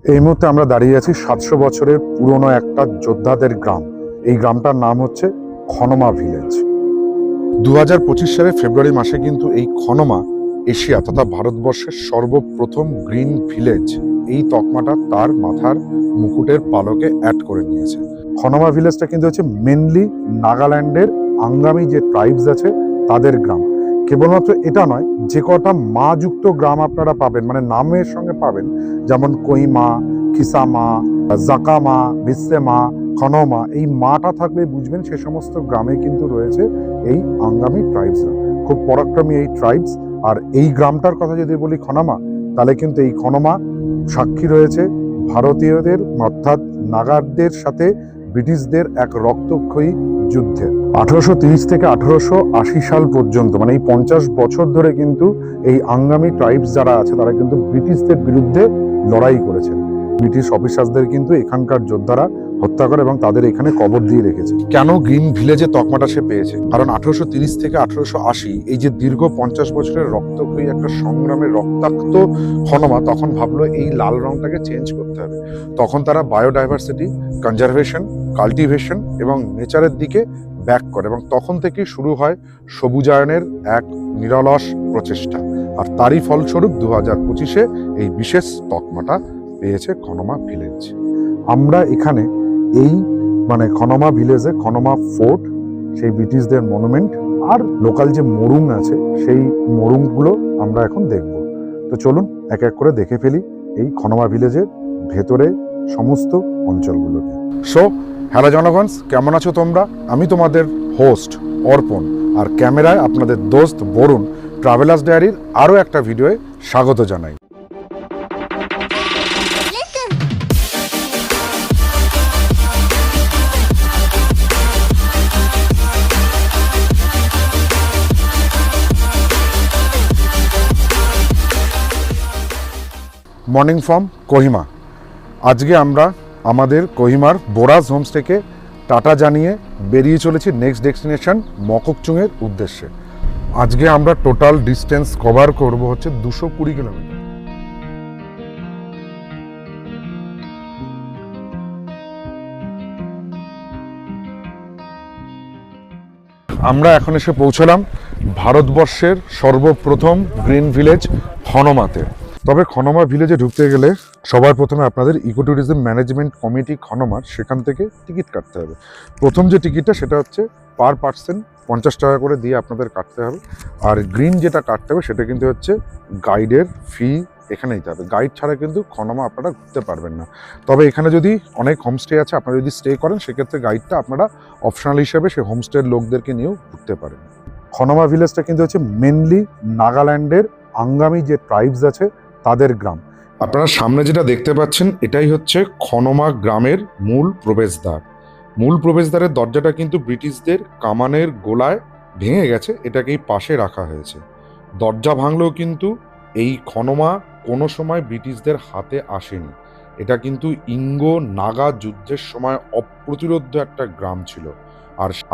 এই মুহূর্তে আমরা দাঁড়িয়ে আছি 700 বছরের পুরনো একটা যোদ্ধাদের গ্রাম। এই গ্রামটার নাম হচ্ছে খনমা ভিলেজ। 2025 সালের ফেব্রুয়ারি মাসে কিন্তু এই খনমা এশিয়া তথা ভারতবর্ষের সর্বপ্রথম গ্রিন ভিলেজ এই তকমাটা তার মাথার মুকুটের পালকে অ্যাড করে নিয়েছে। খনমা ভিলেজটা কিন্তু হচ্ছে মেনলি নাগাল্যান্ডের আঙ্গামি যে ট্রাইবস আছে তাদের গ্রাম। কেবলমাত্র এটা নয়, যে কটা মা যুক্ত গ্রাম আপনারা পাবেন, মানে নামের সঙ্গে পাবেন, যেমন কইমা, খিসামা, জাকামা, ভিসেমা, খনমা, এই মাটা থাকলে বুঝবেন সে সমস্ত গ্রামে কিন্তু রয়েছে এই আঙ্গামি ট্রাইবসরা। খুব পরাক্রমী এই ট্রাইবস। আর এই গ্রামটার কথা যদি বলি খনমা, তাহলে কিন্তু এই খনমা সাক্ষী রয়েছে ভারতীয়দের অর্থাৎ নাগাদের সাথে ব্রিটিশদের এক রক্তক্ষয়ী যুদ্ধে। 1830 থেকে 1880 সাল পর্যন্ত, মানে এই 50 বছর ধরে কিন্তু এই আঙ্গামি ট্রাইবস যারা আছে তারা কিন্তু ব্রিটিশদের বিরুদ্ধে লড়াই করেছেন। ব্রিটিশ অফিসারদের কিন্তু এখানকার যোদ্ধারা হত্যা করে এবং তাদের এখানে কবর দিয়ে রেখেছে। কেন গ্রিন ভিলেজে তকমাটা সে পেয়েছে? কারণ 1830 থেকে 1880 এই যে দীর্ঘ 50 বছরের রক্তক্ষয়ী একটা সংগ্রামের রক্তাক্ত খনমা তখন ভাবলো এই লাল রংটাকে চেঞ্জ করতে হবে। তখন তারা বায়োডাইভার্সিটি, কনজারভেশন, কাল্টিভেশন এবং নেচারের দিকে ব্যাক করে এবং তখন থেকেই শুরু হয় সবুজায়নের এক নিরলস প্রচেষ্টা। আর তারই ফলস্বরূপ 2025-এ এই বিশেষ তকমাটা পেয়েছে খনমা ভিলেজ। আমরা এখানে এই খনমা ভিলেজে খনমা ফোর্ট, সেই ব্রিটিশদের মনুমেন্ট আর লোকাল যে মরুং আছে সেই মরুংগুলো আমরা এখন দেখব। তো চলুন এক এক করে দেখে ফেলি এই খনমা ভিলেজের ভেতরে সমস্ত অঞ্চলগুলোকে। সো হ্যালো জনগণ, কেমন আছো তোমরা? আমি তোমাদের হোস্ট অর্পণ, আর ক্যামেরায় আপনাদের দোস্ত বরুণ ট্রাভেলার্স ডায়েরির আরও একটা ভিডিওয়ে স্বাগত জানাই। Morning from Kohima. আজকে আমরা আমাদের কোহিমার বোরাজ হোমস্টেকে টাটা জানিয়ে বেরিয়ে চলেছি নেক্সট ডেস্টিনেশন মককচুংয়ের উদ্দেশ্যে। আজকে আমরা টোটাল ডিস্টেন্স কভার করব হচ্ছে 220 কিলোমিটার। আমরা এখন এসে পৌঁছলাম ভারতবর্ষের সর্বপ্রথম গ্রিন ভিলেজ খনমাতে। তবে খনমা ভিলেজে ঢুকতে গেলে সবার প্রথমে আপনাদের ইকো ট্যুরিজম ম্যানেজমেন্ট কমিটি খনমার সেখান থেকে টিকিট কাটতে হবে। প্রথম যে টিকিটটা সেটা হচ্ছে পার পার্সন 50 টাকা করে দিয়ে আপনাদের কাটতে হবে। আর গ্রিন যেটা কাটতে হবে সেটা কিন্তু হচ্ছে গাইডের ফি এখানে দিতে হবে। গাইড ছাড়া কিন্তু খনমা আপনারা ঘুরতে পারবেন না। তবে এখানে যদি অনেক হোমস্টে আছে, আপনারা যদি স্টে করেন সেক্ষেত্রে গাইডটা আপনারা অপশনাল হিসেবে সেই হোমস্টের লোকদেরকে নিয়েও ঘুরতে পারেন। খনমা ভিলেজটা কিন্তু হচ্ছে মেনলি নাগাল্যান্ডের আঙ্গামি যে ট্রাইবস আছে তাদের গ্রাম। আপনারা সামনে যেটা দেখতে পাচ্ছেন এটাই হচ্ছে খনমা গ্রামের মূল প্রবেশদ্বার। মূল প্রবেশদ্বারের দরজাটা কিন্তু ব্রিটিশদের কামানের গোলায় ভেঙে গেছে, এটাকেই পাশে রাখা হয়েছে। দরজা ভাঙলেও কিন্তু এই খনমা কোনো সময় ব্রিটিশদের হাতে আসেনি। এটা কিন্তু ইঙ্গো নাগা যুদ্ধের সময় অপ্রতিরোধ্য একটা গ্রাম ছিল।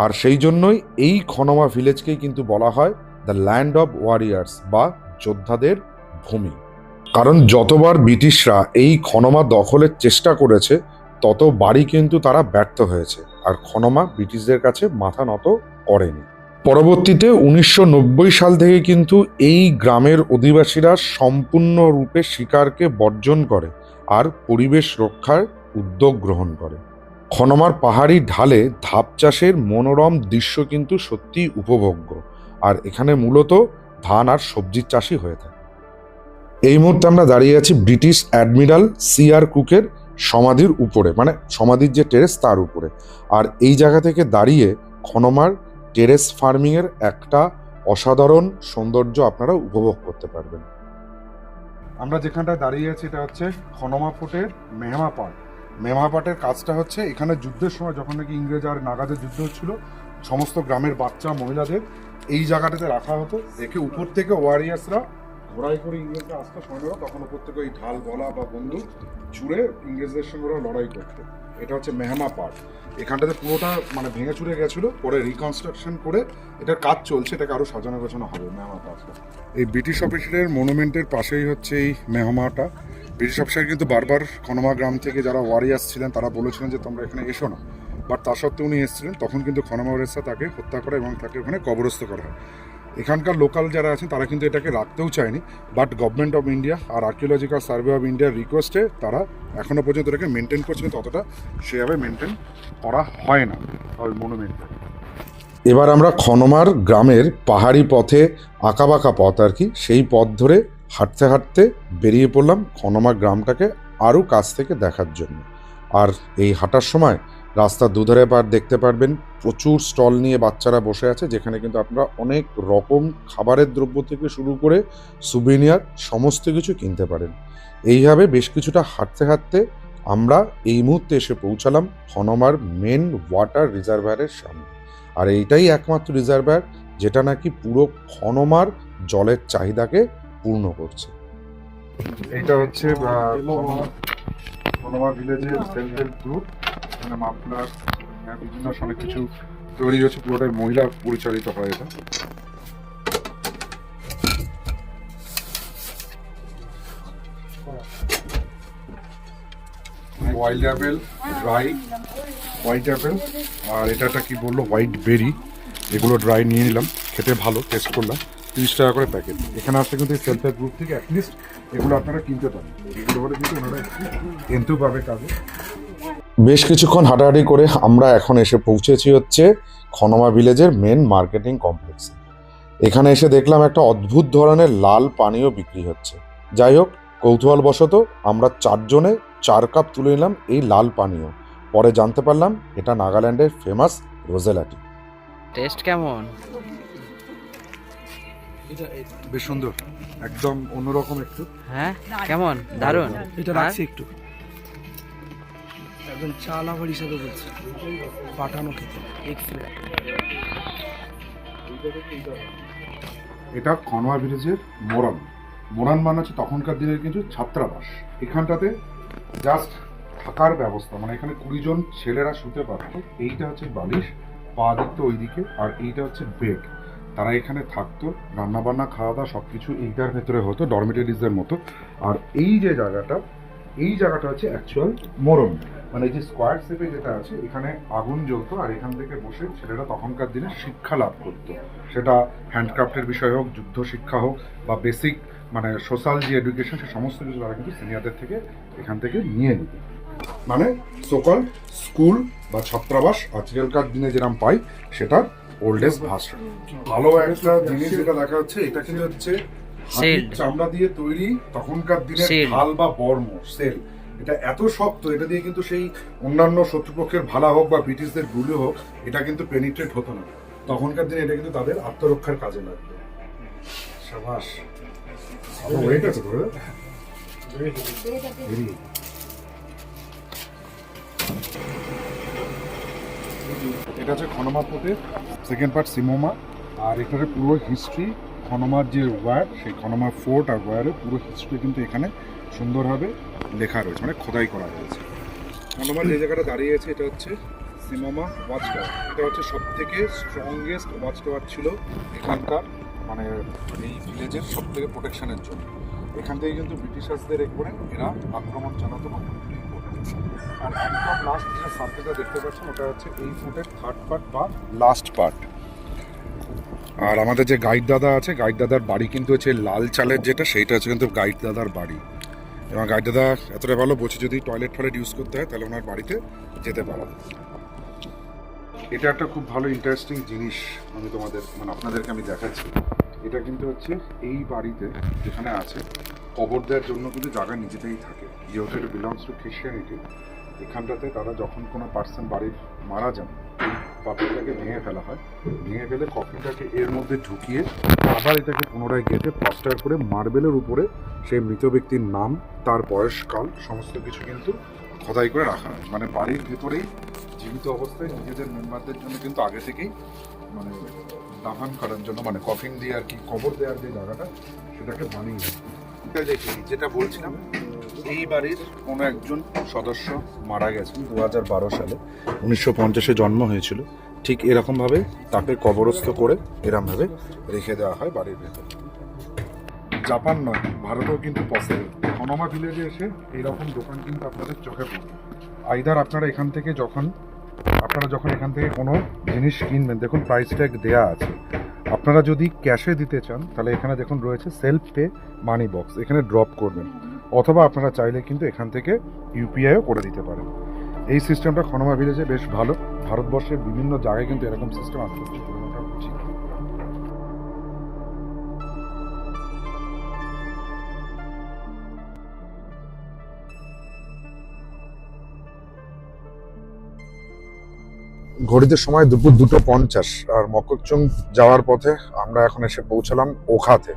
আর সেই জন্যই এই খনমা ভিলেজকেই কিন্তু বলা হয় দ্য ল্যান্ড অফ ওয়ারিয়ার্স বা যোদ্ধাদের ভূমি। কারণ যতবার ব্রিটিশরা এই খনমা দখলের চেষ্টা করেছে ততবারই কিন্তু তারা ব্যর্থ হয়েছে, আর খনমা ব্রিটিশদের কাছে মাথা নত করেনি। পরবর্তীতে 1990 সাল থেকে কিন্তু এই গ্রামের অধিবাসীরা সম্পূর্ণরূপে শিকারকে বর্জন করে আর পরিবেশ রক্ষার উদ্যোগ গ্রহণ করে। খনমার পাহাড়ি ঢালে ধাপ চাষের মনোরম দৃশ্য কিন্তু সত্যিই উপভোগ্য, আর এখানে মূলত ধান আর সবজির চাষই হয়ে থাকে। এই মুহূর্তে আমরা দাঁড়িয়ে আছি ব্রিটিশ অ্যাডমিরাল C.R. কুকের সমাধির উপরে, মানে সমাধির যে টেরেস তার উপরে। আর এই জায়গা থেকে দাঁড়িয়ে খনমার টেরেস ফার্মিংয়ের একটা অসাধারণ সৌন্দর্য আপনারা উপভোগ করতে পারবেন। আমরা যেখানটায় দাঁড়িয়ে আছি এটা হচ্ছে খনমা ফোর্টের মেহমা পাট। মেহমা পাটের কাজটা হচ্ছে এখানে যুদ্ধের সময় যখন নাকি ইংরেজ আর নাগাদের যুদ্ধ হচ্ছিল, সমস্ত গ্রামের বাচ্চা মহিলাদের এই জায়গাটাতে রাখা হতো, রেখে উপর থেকে ওয়ারিয়ার্সরা ঘোড়াই করে ইংরেজরা আসতো সৈন্যরা, তখন উপর থেকে ওই ঢাল বলা বা বন্দুক ছুঁড়ে ইংরেজদের সঙ্গে ওরা লড়াই করতো। এটা হচ্ছে মেহমা পাট। এখানটাতে পুরোটা ভেঙে চুরে গেছিলো, পরে রিকনস্ট্রাকশন করে এটার কাজ চলছে, এটাকে আরও সাজানো গোছানো হবে মেহমা পাটটা। এই ব্রিটিশ অফিসারের মনুমেন্টের পাশেই হচ্ছে এই মেহমাটা। ব্রিটিশ অফিসার কিন্তু বারবার খনমা গ্রাম থেকে যারা ওয়ারিয়ার্স ছিলেন তারা বলেছিলেন যে তোমরা এখানে এসো না, বাট তা সত্ত্বেও উনি এসেছিলেন। তখন কিন্তু খনমা ওয়ারিয়ার্সরা তাকে হত্যা করে এবং তাকে ওখানে কবরস্থ করা হয়। এখানকার লোকাল যারা আছেন তারা কিন্তু এটাকে রাখতেও চায়নি, বাট গভর্নমেন্ট অফ ইন্ডিয়া আর আর্কিওলজিক্যাল সার্ভে অফ ইন্ডিয়ার রিকোয়েস্টে তারা এখনও পর্যন্ত এটাকে মেনটেন করছে, কিন্তু ততটা সেভাবে মেনটেন করা হয় না ওই মনুমেন্টটা। এবার আমরা খনমার গ্রামের পাহাড়ি পথে, আঁকাবাঁকা পথ আর কি, সেই পথ ধরে হাঁটতে হাঁটতে বেরিয়ে পড়লাম খনমা গ্রামটাকে আরও কাছ থেকে দেখার জন্য। আর এই হাঁটার সময় রাস্তার দুধারে দেখতে পারবেন প্রচুর স্টল নিয়ে বাচ্চারা বসে আছে, যেখানে কিন্তু আপনারা অনেক রকম খাবারের দ্রব্য থেকে শুরু করে সুভেনিয়ার সমস্ত কিছু কিনতে পারেন। এইভাবে বেশ কিছুটা হাঁটতে হাঁটতে আমরা এই মুহূর্তে এসে পৌঁছালাম খনমার মেন ওয়াটার রিজার্ভায়ারের সামনে। আর এইটাই একমাত্র রিজার্ভায়ার যেটা নাকি পুরো খনমার জলের চাহিদাকে পূর্ণ করছে। এটা হচ্ছে খনমা ভিলেজের সেলফ হেল্প গ্রুপ, মানে মাফলার বিভিন্ন অনেক কিছু তৈরি হচ্ছে, পুরোটাই মহিলা পরিচালিত হয় এটা। White apple, dry white apple, আর এটা কি বললো হোয়াইট বেরি, এগুলো ড্রাই নিয়ে নিলাম, খেতে ভালো, টেস্ট করলাম। 30 টাকা করে প্যাকেট। এখানে আসলে কিন্তু সেলফ হেল্প গ্রুপ থেকে অ্যাটলিস্ট এগুলো আপনারা কিনতে পারেন, এগুলো হলে কিন্তু ওনারা কিনতেও পাবে কাজে। বেশ কিছুক্ষণ হাঁটাহাঁটি করে আমরা এখন এসে পৌঁছেছি হচ্ছে খনমা ভিলেজের মেন মার্কেটিং কমপ্লেক্সে। এখানে এসে দেখলাম একটা অদ্ভুত ধরনের লাল পানীয় বিক্রি হচ্ছে। যাই হোক, কৌতূহলবশত আমরা 4 জনে 4 কাপ তুলে নিলাম এই লাল পানীয়। পরে জানতে পারলাম এটা নাগাল্যান্ডের ফেমাস রোজেলাটি। টেস্ট কেমন? বেশ সুন্দর, একদম অন্যরকম একটু। হ্যাঁ কেমন? দারুণ। এটা রাখছি একটু, একদম চা লাভার হিসেবে বলছি, পাঠানো খেতে এক্সিলেন্ট। এটা খনমা ভিলেজের মোরান। মোরান মানে হচ্ছে তখনকার দিনের কিছু ছাত্রাবাস। এখানটাতে জাস্ট থাকার ব্যবস্থা, মানে এখানে 20 জন ছেলেরা শুতে পারত। এইটা হচ্ছে বালিশ, পা দিকটা ওইদিকে, আর এইটা হচ্ছে বেড। তারা এখানে থাকতো, রান্নাবান্না খাওয়া দাওয়া সব কিছু এইটার ভেতরে হতো, ডরমিটরিজের মতো। আর এই যে জায়গাটা, এই জায়গাটা হচ্ছে অ্যাকচুয়াল মোরম, মানে এই যে স্কোয়ার শেপে যেটা আছে, এখানে আগুন জ্বলতো আর এখান থেকে বসে ছেলেরা তখনকার দিনে শিক্ষা লাভ করতো। সেটা হ্যান্ডক্রাফটের বিষয় হোক, যুদ্ধ শিক্ষা হোক, বা বেসিক মানে সোশ্যাল যে এডুকেশন, সে সমস্ত কিছু তারা কিন্তু সিনিয়রদের থেকে এখান থেকে নিয়ে নিত। মানে সোকল স্কুল বা ছাত্রাবাস আজকালকার দিনে যেরকম পাই, সেটার ওল্ডেস্ট ভার্সন। ভালো একটা জিনিস যেটা দেখা যাচ্ছে, এটা কিন্তু হচ্ছে হাতির চামড়া দিয়ে তৈরি তখনকার দিনের ঢাল বা বর্ম, সেল। এটা এত শক্ত, এটা দিয়ে কিন্তু সেই অন্যান্য শত্রুপক্ষের ভালা হোক বা ব্রিটিশদের গুলি হোক, এটা কিন্তু পেনিট্রেট হতো না তখনকার দিনে। এটা কিন্তু তাদের আত্মরক্ষার কাজে লাগবে। সাবাস, ওয়েট আছে তো। এটা হচ্ছে খনমা পোর্টের সেকেন্ড পার্ট, সিমোমা। আর এখানে পুরো হিস্ট্রি, খনমার যে ওয়ার, সেই খনমা ফোর্ট আর ওয়ারের পুরো হিস্ট্রি কিন্তু এখানে সুন্দরভাবে লেখা রয়েছে, মানে খোদাই করা হয়েছে। খনমার যে জায়গাটা দাঁড়িয়ে আছে, এটা হচ্ছে সিমোমা ওয়াচ টাওয়ার। এটা হচ্ছে সব থেকে স্ট্রংগেস্ট ওয়াচ টাওয়ার ছিল এখানকার, মানে এই ভিলেজের সব থেকে প্রোটেকশনের জন্য। এখান থেকে কিন্তু ব্রিটিশার্সদের একবারে এরা আক্রমণ চালাতো বা আর একদম লাস্ট যে সার্কেলটা দেখতে পাচ্ছেন, ওটা হচ্ছে এই ফুটের থার্ড পার্ট বা লাস্ট পার্ট। আর আমাদের যে গাইড দাদা আছে, গাইড দাদার বাড়ি কিন্তু হচ্ছে লাল চালের যেটা, সেইটা হচ্ছে কিন্তু গাইড দাদার বাড়ি। এবং গাইড দাদা এতটা ভালো বলছে, যদি টয়লেট ইউজ করতে হয় তাহলে ওনার বাড়িতে যেতে পারো। এটা একটা খুব ভালো ইন্টারেস্টিং জিনিস আমি তোমাদের, মানে আপনাদেরকে আমি দেখাচ্ছি। এটা কিন্তু হচ্ছে এই বাড়িতে যেখানে আছে, কবর দেওয়ার জন্য কিন্তু জায়গা নিজেতেই থাকে, যেহেতু এটা বিলংস টু খ্রিস্টিয়ানিটি। এখানটাতে তারা যখন কোনো পার্সন বাড়ির মারা যান, এই পাথরটাকে ভেঙে ফেলা হয়, ভেঙে ফেলে কফিনটাকে এর মধ্যে ঢুকিয়ে আবার এটাকে পুনরায় গেঁথে প্লাস্টার করে মার্বেলের উপরে সেই মৃত ব্যক্তির নাম, তার বয়সকাল সমস্ত কিছু কিন্তু খোদাই করে রাখা হয়। মানে বাড়ির ভেতরেই জীবিত অবস্থায় নিজেদের মেম্বারদের জন্য কিন্তু আগে থেকেই মানে দাফন করার জন্য, মানে কফিন দিয়ে আর কি কবর দেওয়ার যে জায়গাটা, সেটাকে বানিয়ে যেটা বলছিলাম, এই বাড়ির কোনো একজন সদস্য মারা গেছেন 2012 সালে, 1950-এ জন্ম হয়েছিল। ঠিক এরকমভাবে তাকে কবরস্থ করে এরমভাবে রেখে দেওয়া হয় বাড়ির ভেতর। জাপান নয়, ভারতেও কিন্তু পসিবল। হনমা ভিলেজে এসে এইরকম দোকান কিন্তু আপনাদের চোখে পড়বে। আইদার আপনারা এখান থেকে যখন এখান থেকে কোনো জিনিস কিনবেন, দেখুন প্রাইস ট্যাগ দেওয়া আছে। আপনারা যদি ক্যাশে দিতে চান তাহলে এখানে দেখুন রয়েছে সেলফ পে মানি বক্স, এখানে ড্রপ করবেন, অথবা আপনারা চাইলে কিন্তু এখান থেকে ইউপিআইও করে দিতে পারেন। এই সিস্টেমটা হনমা ভিলেজে বেশ ভালো। ভারতবর্ষের বিভিন্ন জায়গায় কিন্তু এরকম সিস্টেম আস্তে আস্তে গড়ে ওঠা উচিত। ঘড়িতে সময় দুপুর 2:50, আর মককচুং যাওয়ার পথে আমরা এখন এসে পৌঁছালাম ওখাতে।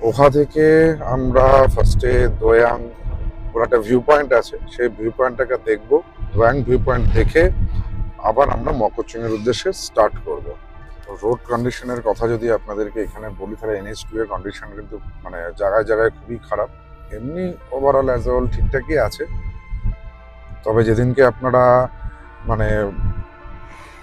ওখা থেকে আমরা ফার্স্টে দোয়াং, ওর একটা ভিউ পয়েন্ট আছে, সেই ভিউ পয়েন্টটাকে দেখবো। দোয়াং ভিউ পয়েন্ট দেখে আবার আমরা মককচুং এর উদ্দেশ্যে স্টার্ট করব। রোড কন্ডিশনের কথা যদি আপনাদেরকে এখানে বলি, তাহলে NH2 এর কন্ডিশন কিন্তু মানে জায়গায় জায়গায় খুবই খারাপ। এমনি ওভারঅল অ্যাজ অল ঠিকঠাকই আছে। তবে যেদিনকে আপনারা মানে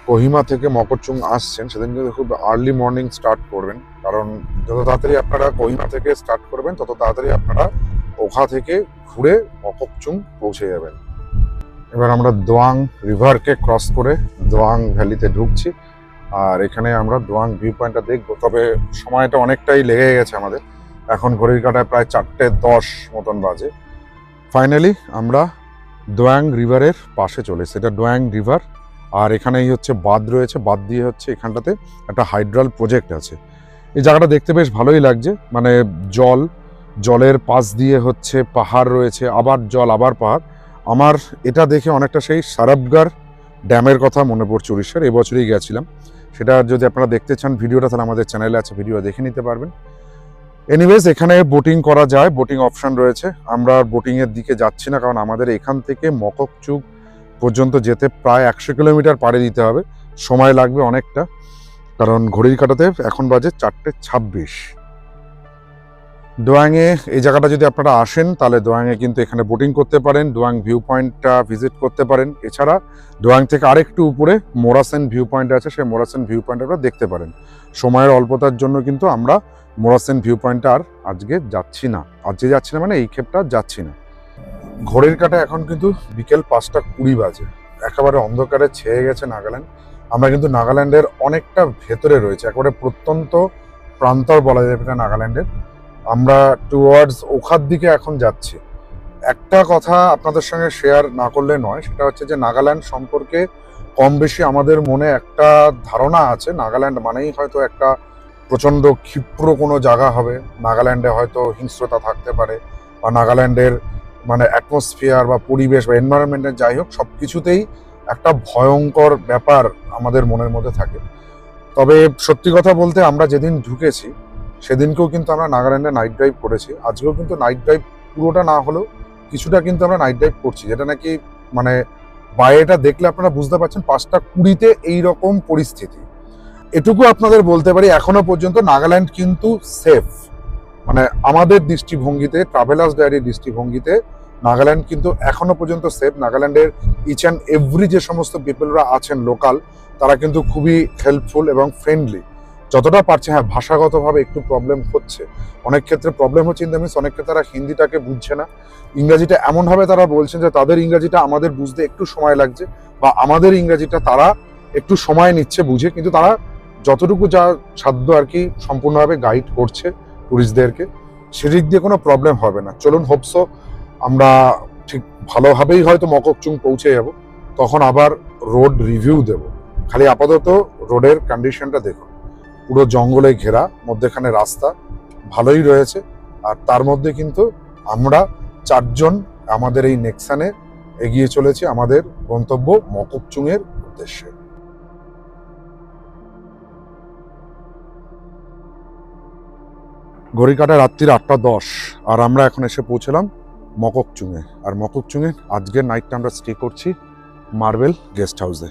কোহিমা থেকে মককচুং আসছেন, সেদিন কিন্তু খুব আর্লি মর্নিং স্টার্ট করবেন, কারণ যত তাড়াতাড়ি আপনারা কোহিমা থেকে স্টার্ট করবেন তত তাড়াতাড়ি আপনারা ওখা থেকে ঘুরে মককচুং পৌঁছে যাবেন। এবার আমরা দোয়াং রিভারকে ক্রস করে দোয়াং ভ্যালিতে ঢুকছি, আর এখানে আমরা দোয়াং ভিউ পয়েন্টটা দেখবো। তবে সময়টা অনেকটাই লেগে গেছে আমাদের, এখন ঘড়ির কাঁটায় প্রায় 4:10 মতন বাজে। ফাইনালি আমরা দোয়াং রিভারের পাশে চলে এসেছি। এটা দোয়াং রিভার, আর এখানেই হচ্ছে বাঁধ রয়েছে, বাঁধ দিয়ে হচ্ছে এখানটাতে একটা হাইড্রাল প্রজেক্ট আছে। এই জায়গাটা দেখতে বেশ ভালোই লাগছে, মানে জলের পাশ দিয়ে হচ্ছে পাহাড় রয়েছে, আবার জল আবার পাহাড়। আমার এটা দেখে অনেকটা সেই সারাবগার ড্যামের কথা মনে পড়ছে উড়িষ্যার, এবছরই গেছিলাম। সেটা যদি আপনারা দেখতে চান ভিডিওটা, তাহলে আমাদের চ্যানেলে আছে, ভিডিও দেখে নিতে পারবেন। এনিওয়েজ, এখানে বোটিং করা যায়, বোটিং অপশন রয়েছে। আমরা বোটিংয়ের দিকে যাচ্ছি না, কারণ আমাদের এখান থেকে মককচুং পর্যন্ত যেতে প্রায় 100 কিলোমিটার পাড়ি দিতে হবে, সময় লাগবে অনেকটা, কারণ ঘড়ির কাঁটাতে এখন বাজে 4:26। দোয়াংয়ে এই জায়গাটা যদি আপনারা আসেন, তাহলে দোয়াংয়ে কিন্তু এখানে বোটিং করতে পারেন, দোয়াং ভিউ পয়েন্টটা ভিজিট করতে পারেন। এছাড়া দোয়াং থেকে আরেকটু উপরে মোরাসেন ভিউ পয়েন্ট আছে, সেই মোরাসেন ভিউ পয়েন্ট আপনারা দেখতে পারেন। সময়ের অল্পতার জন্য কিন্তু আমরা মোরাসেন ভিউ পয়েন্টটা আর আজকে যাচ্ছি না, মানে এই ক্ষেপটা যাচ্ছি না। ঘড়ির কাঁটা এখন কিন্তু বিকেল 5:20 বাজে, একেবারে অন্ধকারে ছেয়ে গেছে নাগাল্যান্ড। আমরা কিন্তু নাগাল্যান্ডের অনেকটা ভেতরে রয়েছে, একেবারে প্রত্যন্ত প্রান্তর বলা যায় এটা নাগাল্যান্ডের। আমরা টুয়ার্ডস ওখার দিকে এখন যাচ্ছি। একটা কথা আপনাদের সঙ্গে শেয়ার না করলে নয়, সেটা হচ্ছে যে নাগাল্যান্ড সম্পর্কে কম বেশি আমাদের মনে একটা ধারণা আছে। নাগাল্যান্ড মানেই হয়তো একটা প্রচণ্ড ক্ষিপ্র কোনো জায়গা হবে, নাগাল্যান্ডে হয়তো হিংস্রতা থাকতে পারে, বা নাগাল্যান্ডের মানে অ্যাটমসফিয়ার বা পরিবেশ বা এনভায়রনমেন্টের যাই হোক, সব কিছুতেই একটা ভয়ঙ্কর ব্যাপার আমাদের মনের মধ্যে থাকে। তবে সত্যি কথা বলতে, আমরা যেদিন ঢুকেছি সেদিনকেও কিন্তু আমরা নাগাল্যান্ডে নাইট ড্রাইভ করেছি। আজকেও কিন্তু নাইট ড্রাইভ পুরোটা না হলেও কিছুটা কিন্তু আমরা নাইট ড্রাইভ করছি, যেটা নাকি মানে বাইরেটা দেখলে আপনারা বুঝতে পারছেন 5:20 এইরকম পরিস্থিতি। এটুকু আপনাদের বলতে পারি, এখনো পর্যন্ত নাগাল্যান্ড কিন্তু সেফ। মানে আমাদের দৃষ্টিভঙ্গিতে, ট্রাভেলার্স ডায়েরির দৃষ্টিভঙ্গিতে নাগাল্যান্ড কিন্তু এখনো পর্যন্ত সেফ। নাগাল্যান্ডের ইচ অ্যান্ড এভরি যে সমস্ত পিপলরা আছেন লোকাল, তারা কিন্তু খুবই হেল্পফুল এবং ফ্রেন্ডলি যতটা পারছে। হ্যাঁ, ভাষাগতভাবে একটু প্রবলেম হচ্ছে, অনেক ক্ষেত্রে প্রবলেম হচ্ছে ইন দ্য মিনস অনেক ক্ষেত্রে তারা হিন্দিটাকে বুঝছে না, ইংরাজিটা এমনভাবে তারা বলছেন যে তাদের ইংরাজিটা আমাদের বুঝতে একটু সময় লাগছে, বা আমাদের ইংরাজিটা তারা একটু সময় নিচ্ছে বুঝে, কিন্তু তারা যতটুকু যা সাধ্য আর কি সম্পূর্ণভাবে গাইড করছে টুরিস্টদেরকে। সেদিক দিয়ে কোনো প্রবলেম হবে না। চলুন, হোপসো আমরা ঠিক ভালোভাবেই হয়তো মককচুং পৌঁছে যাব, তখন আবার রোড রিভিউ দেব। খালি আপাতত রোডের কন্ডিশনটা দেখুন, পুরো জঙ্গলে ঘেরা, মধ্যেখানে রাস্তা ভালোই রয়েছে। আর তার মধ্যে কিন্তু আমরা 4 জন আমাদের এই নেক্সানে এগিয়ে চলেছি আমাদের গন্তব্য মককচুং এর উদ্দেশ্যে। ঘড়ি কাটা রাত্রির 8:10, আর আমরা এখন এসে পৌঁছলাম মককচুংয়ে। আর মককচুংয়ে আজকের নাইটটা আমরা স্টে করছি মার্বেল গেস্ট হাউসে।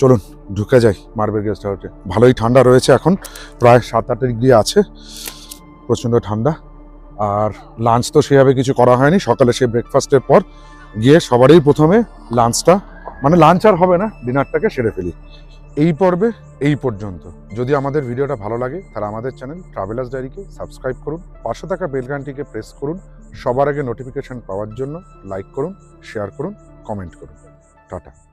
চলুন ঢুকে যাই মার্বেল গেস্ট হাউসে। ভালোই ঠান্ডা রয়েছে, এখন প্রায় 7-8 ডিগ্রি আছে, প্রচণ্ড ঠান্ডা। আর লাঞ্চ তো সেভাবে কিছু করা হয়নি, সকালে সেই ব্রেকফাস্টের পর গিয়ে সবারই প্রথমে লাঞ্চটা, মানে লাঞ্চ আর হবে না, ডিনারটাকে সেরে ফেলি। এই পর্বে এই পর্যন্ত। যদি আমাদের ভিডিওটা ভালো লাগে তাহলে আমাদের চ্যানেল ট্রাভেলার্স ডায়েরিকে সাবস্ক্রাইব করুন, পাশে থাকা বেল ঘন্টিকে প্রেস করুন, সবার আগে নোটিফিকেশন পাওয়ার জন্য লাইক করুন, শেয়ার করুন, কমেন্ট করুন। টাটা।